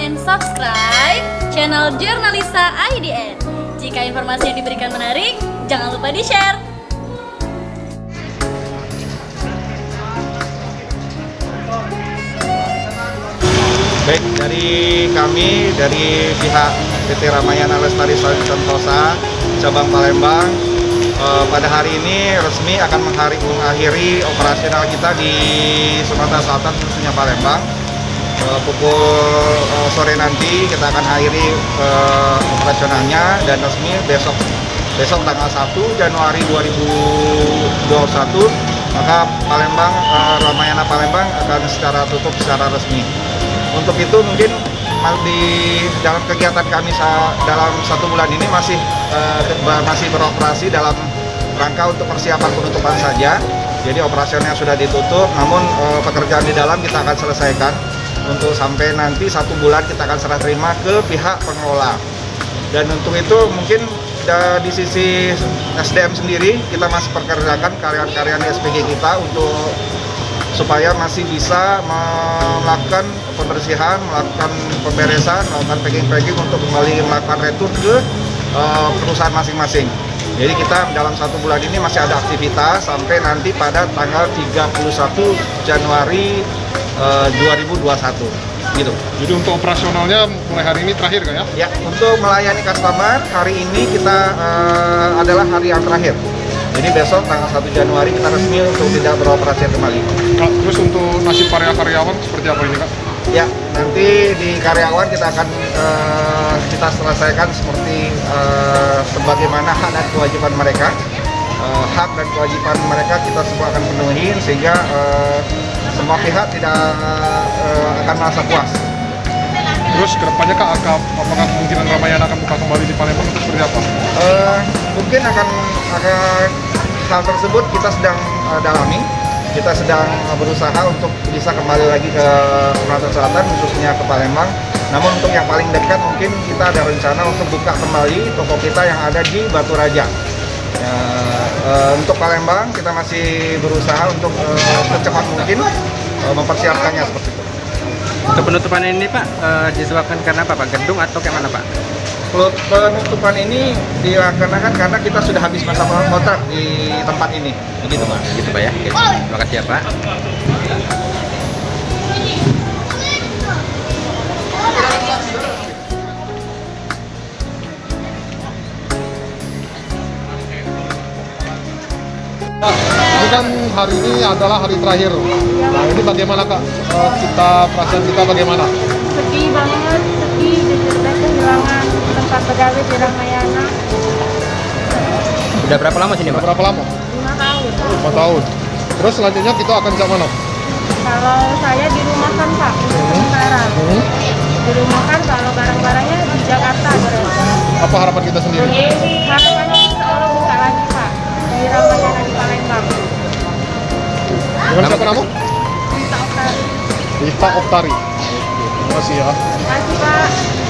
and subscribe channel Jurnalisa IDN. Jika informasi yang diberikan menarik, jangan lupa di-share. Baik, dari kami, dari pihak PT Ramayana Lestari Sentosa cabang Palembang, pada hari ini resmi akan mengakhiri operasional kita di Sumatera Selatan, khususnya Palembang. Pukul sore nanti kita akan akhiri operasionalnya dan resmi besok tanggal 1 Januari 2021, maka Palembang, Ramayana Palembang akan secara tutup secara resmi. Untuk itu mungkin di dalam kegiatan kami dalam 1 bulan ini masih beroperasi dalam rangka untuk persiapan penutupan saja. Jadi operasionalnya sudah ditutup, namun pekerjaan di dalam kita akan selesaikan untuk sampai nanti 1 bulan kita akan serah terima ke pihak pengelola. Dan untuk itu mungkin di sisi SDM sendiri kita masih pekerjakan karyawan-karyawan di SPG kita untuk supaya masih bisa melakukan pembersihan, melakukan pemberesan, melakukan packing untuk kembali melakukan retur ke perusahaan masing-masing. Jadi kita dalam 1 bulan ini masih ada aktivitas sampai nanti pada tanggal 31 Januari 2021 gitu. Jadi untuk operasionalnya mulai hari ini terakhir kan ya? Ya, untuk melayani customer hari ini kita adalah hari yang terakhir. Jadi besok tanggal 1 Januari kita resmi untuk tidak beroperasi kembali. Kak, terus untuk nasib para karyawan seperti apa ini Kak? Ya, nanti di karyawan kita akan kita selesaikan seperti sebagaimana hak dan kewajiban mereka. Hak dan kewajiban mereka kita semua akan penuhi sehingga semua pihak tidak akan merasa puas. Terus kedepannya Kak, apakah kemungkinan Ramayana akan buka kembali di Palembang atau seperti apa? Mungkin akan hal tersebut kita sedang dalami. Kita sedang berusaha untuk bisa kembali lagi ke Sumatera Selatan, khususnya ke Palembang. Namun untuk yang paling dekat mungkin kita ada rencana untuk buka kembali toko kita yang ada di Batu Raja. Untuk Palembang kita masih berusaha untuk secepat mungkin mempersiapkannya seperti itu. Penutupan ini Pak disebabkan karena apa Pak? Gedung atau kayak mana Pak? Penutupan ini dilaksanakan karena kita sudah habis masa kontrak di tempat ini. Begitu Pak. Gitu Pak ya. Oke. Terima kasih ya Pak. Ini kan hari ini adalah hari terakhir. Nah ini bagaimana Kak? Perasaan kita bagaimana? Sedih banget, sedih dan kehilangan tempat pegawai di Ramayana. Udah berapa lama sini Pak? Berapa lama? 5 tahun. 5 tahun. Terus selanjutnya kita akan ke mana? Kalau saya dirumahkan Pak, untuk sementara. Dirumahkan kalau barang-barangnya di Jakarta berarti. Apa harapan kita sendiri? Harapannya insya Allah bisa lagi Pak di Ramayana di Palembang. Dengan siapa nama? Rita Oktari. Rita Oktari. Terima kasih ya. Terima kasih Pak.